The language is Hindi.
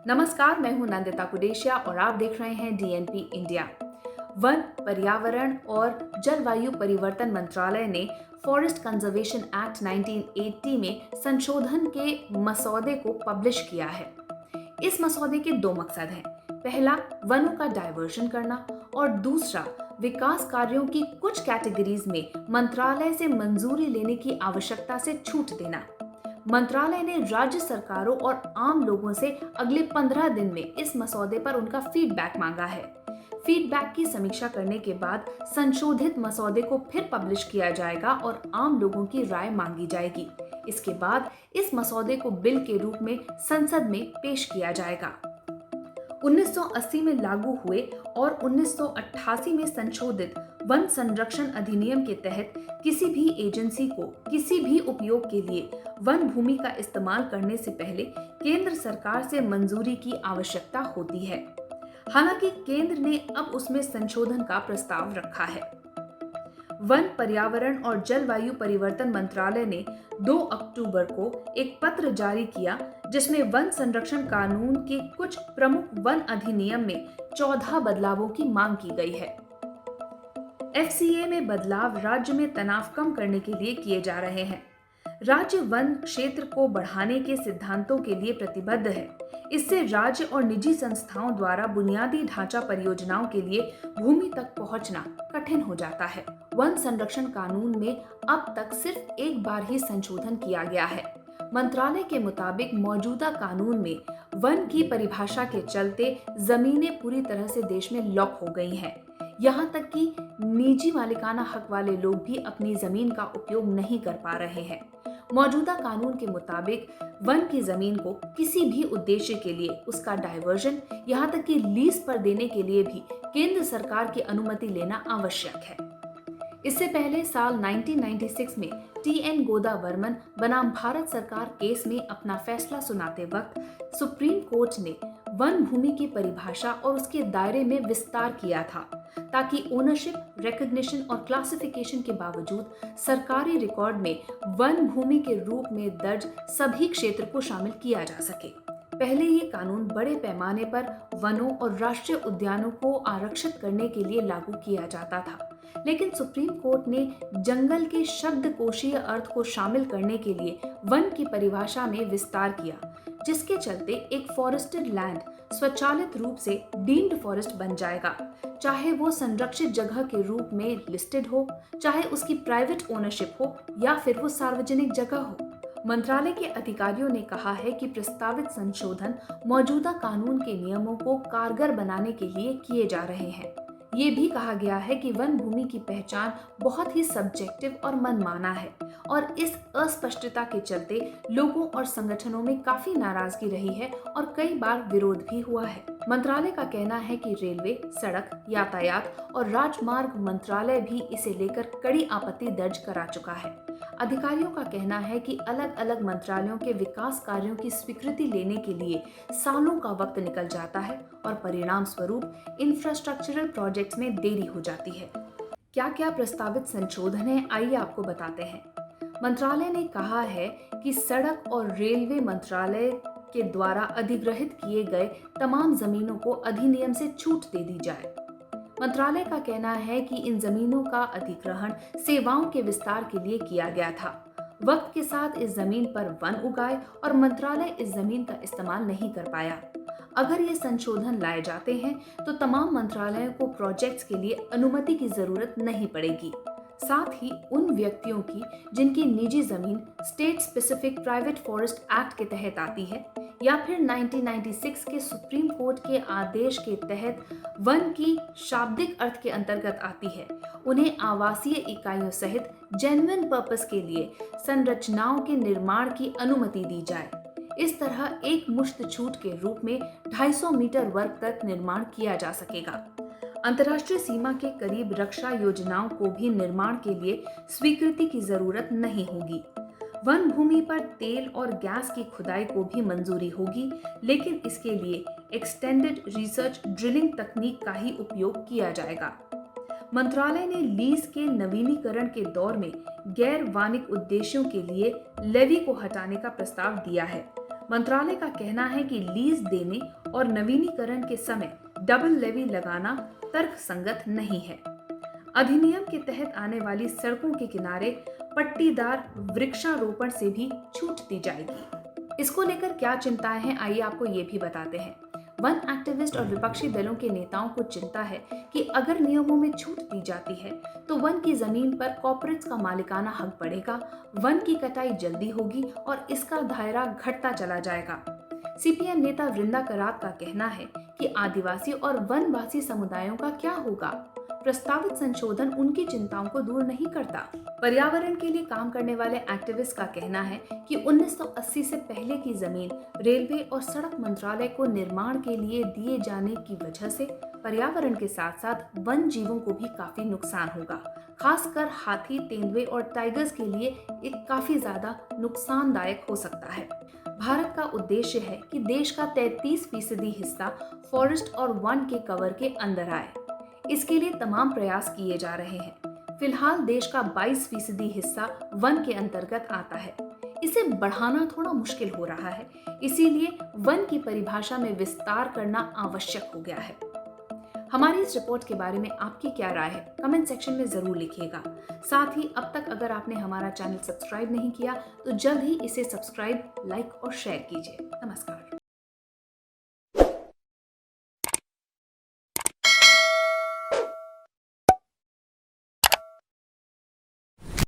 नमस्कार, मैं हूं नंदिता कुडेशिया और आप देख रहे हैं डीएनपी इंडिया। वन, पर्यावरण और जलवायु परिवर्तन मंत्रालय ने फॉरेस्ट कंजर्वेशन एक्ट 1980 में संशोधन के मसौदे को पब्लिश किया है। इस मसौदे के दो मकसद हैं। पहला, वनों का डायवर्जन करना और दूसरा, विकास कार्यों की कुछ कैटेगरीज में मंत्रालय से मंजूरी लेने की आवश्यकता से छूट देना। मंत्रालय ने राज्य सरकारों और आम लोगों से अगले 15 दिन में इस मसौदे पर उनका फीडबैक मांगा है। फीडबैक की समीक्षा करने के बाद संशोधित मसौदे को फिर पब्लिश किया जाएगा और आम लोगों की राय मांगी जाएगी। इसके बाद इस मसौदे को बिल के रूप में संसद में पेश किया जाएगा। 1980 में लागू हुए और 1988 में संशोधित वन संरक्षण अधिनियम के तहत किसी भी एजेंसी को किसी भी उपयोग के लिए वन भूमि का इस्तेमाल करने से पहले केंद्र सरकार से मंजूरी की आवश्यकता होती है। हालांकि केंद्र ने अब उसमें संशोधन का प्रस्ताव रखा है। वन, पर्यावरण और जलवायु परिवर्तन मंत्रालय ने 2 अक्टूबर को एक पत्र जारी किया जिसमें वन संरक्षण कानून के कुछ प्रमुख वन अधिनियम में 14 बदलावों की मांग की गई है। एफसीए में बदलाव राज्य में तनाव कम करने के लिए किए जा रहे हैं। राज्य वन क्षेत्र को बढ़ाने के सिद्धांतों के लिए प्रतिबद्ध है। इससे राज्य और निजी संस्थाओं द्वारा बुनियादी ढांचा परियोजनाओं के लिए भूमि तक पहुंचना कठिन हो जाता है। वन संरक्षण कानून में अब तक सिर्फ एक बार ही संशोधन किया गया है। मंत्रालय के मुताबिक मौजूदा कानून में वन की परिभाषा के चलते जमीनें पूरी तरह से देश में लॉक हो गई हैं। यहाँ तक कि निजी मालिकाना हक वाले लोग भी अपनी जमीन का उपयोग नहीं कर पा रहे हैं। मौजूदा कानून के मुताबिक वन की जमीन को किसी भी उद्देश्य के लिए उसका डायवर्जन, यहाँ तक कि लीज पर देने के लिए भी केंद्र सरकार की अनुमति लेना आवश्यक है। इससे पहले साल 1996 में टीएन गोदावर्मन बनाम भारत सरकार केस में अपना फैसला सुनाते वक्त सुप्रीम कोर्ट ने वन भूमि की परिभाषा और उसके दायरे में विस्तार किया था ताकि ओनरशिप, रिकॉग्निशन और क्लासिफिकेशन के बावजूद सरकारी रिकॉर्ड में वन भूमि के रूप में दर्ज सभी क्षेत्र को शामिल किया जा सके। पहले ये कानून बड़े पैमाने पर वनों और राष्ट्रीय उद्यानों को आरक्षित करने के लिए लागू किया जाता था, लेकिन सुप्रीम कोर्ट ने जंगल के शब्दकोशीय अर्थ को शामिल करने के लिए वन की परिभाषा में विस्तार किया, जिसके चलते एक फॉरेस्टेड लैंड स्वचालित रूप से डीम्ड फॉरेस्ट बन जाएगा, चाहे वो संरक्षित जगह के रूप में लिस्टेड हो, चाहे उसकी प्राइवेट ओनरशिप हो या फिर वो सार्वजनिक जगह हो। मंत्रालय के अधिकारियों ने कहा है कि प्रस्तावित संशोधन मौजूदा कानून के नियमों को कारगर बनाने के लिए किए जा रहे हैं। ये भी कहा गया है कि वन भूमि की पहचान बहुत ही सब्जेक्टिव और मनमाना है और इस अस्पष्टता के चलते लोगों और संगठनों में काफी नाराजगी रही है और कई बार विरोध भी हुआ है। मंत्रालय का कहना है कि रेलवे, सड़क, यातायात और राजमार्ग मंत्रालय भी इसे लेकर कड़ी आपत्ति दर्ज करा चुका है। अधिकारियों का कहना है कि अलग अलग मंत्रालयों के विकास कार्यों की स्वीकृति लेने के लिए सालों का वक्त निकल जाता है और परिणाम स्वरूप इंफ्रास्ट्रक्चरल प्रोजेक्ट्स में देरी हो जाती है। क्या क्या प्रस्तावित संशोधन है, आइए आपको बताते हैं। मंत्रालय ने कहा है कि सड़क और रेलवे मंत्रालय के द्वारा अधिग्रहित किए गए तमाम जमीनों को अधिनियम से छूट दे दी जाए। मंत्रालय का कहना है कि इन जमीनों का अधिग्रहण सेवाओं के विस्तार के लिए किया गया था। वक्त के साथ इस जमीन पर वन उगाए और मंत्रालय इस जमीन का इस्तेमाल नहीं कर पाया। अगर ये संशोधन लाए जाते हैं तो तमाम मंत्रालयों को प्रोजेक्ट्स के लिए अनुमति की जरूरत नहीं पड़ेगी। साथ ही उन व्यक्तियों की जिनकी निजी जमीन state specific private forest act के तहत आती है या फिर 1996 के सुप्रीम कोर्ट के आदेश के तहत वन की शाब्दिक अर्थ के अंतर्गत आती है, उन्हें आवासीय इकाइयों सहित जेन्युइन पर्पस के लिए संरचनाओं के निर्माण की अनुमति दी जाए। इस तरह एक मुश्त छूट के रूप में 250 मीटर वर्ग तक निर्माण किया जा सकेगा। अंतर्राष्ट्रीय सीमा के करीब रक्षा योजनाओं को भी निर्माण के लिए स्वीकृति की जरूरत नहीं होगी। वन भूमि पर तेल और गैस की खुदाई को भी मंजूरी होगी, लेकिन इसके लिए एक्सटेंडेड रिसर्च ड्रिलिंग तकनीक का ही उपयोग किया जाएगा। मंत्रालय ने लीज के नवीनीकरण के दौर में गैर वाणिज्यिक उद्देश्यों के लिए लेवी को हटाने का प्रस्ताव दिया है। मंत्रालय का कहना है कि लीज देने और नवीनीकरण के समय डबल लेवी लगाना तर्कसंगत नहीं है। अधिनियम के तहत आने वाली सड़कों के किनारे पट्टीदार वृक्षारोपण से भी छूट दी जाएगी। इसको लेकर क्या चिंताएं हैं, आइए आपको ये भी बताते हैं। वन एक्टिविस्ट और विपक्षी दलों के नेताओं को चिंता है कि अगर नियमों में छूट दी जाती है तो वन की जमीन पर कॉर्पोरेट्स का मालिकाना हक बढ़ेगा, वन की कटाई जल्दी होगी और इसका दायरा घटता चला जाएगा। सीपीएम नेता वृंदा करात का कहना है कि आदिवासी और वनवासी समुदायों का क्या होगा। प्रस्तावित संशोधन उनकी चिंताओं को दूर नहीं करता। पर्यावरण के लिए काम करने वाले एक्टिविस्ट का कहना है कि 1980 से पहले की जमीन रेलवे और सड़क मंत्रालय को निर्माण के लिए दिए जाने की वजह से पर्यावरण के साथ साथ वन जीवों को भी काफी नुकसान होगा। खासकर हाथी, तेंदुए और टाइगर्स के लिए एक काफी ज्यादा नुकसानदायक हो सकता है। भारत का उद्देश्य है कि देश का 33% हिस्सा फॉरेस्ट और वन के कवर के अंदर आए। इसके लिए तमाम प्रयास किए जा रहे हैं। फिलहाल देश का 22% हिस्सा वन के अंतर्गत आता है। इसे बढ़ाना थोड़ा मुश्किल हो रहा है, इसीलिए वन की परिभाषा में विस्तार करना आवश्यक हो गया है। हमारी इस रिपोर्ट के बारे में आपकी क्या राय है, कमेंट सेक्शन में जरूर लिखिएगा। साथ ही अब तक अगर आपने हमारा चैनल सब्सक्राइब नहीं किया तो जल्द ही इसे सब्सक्राइब, लाइक और शेयर कीजिए। नमस्कार।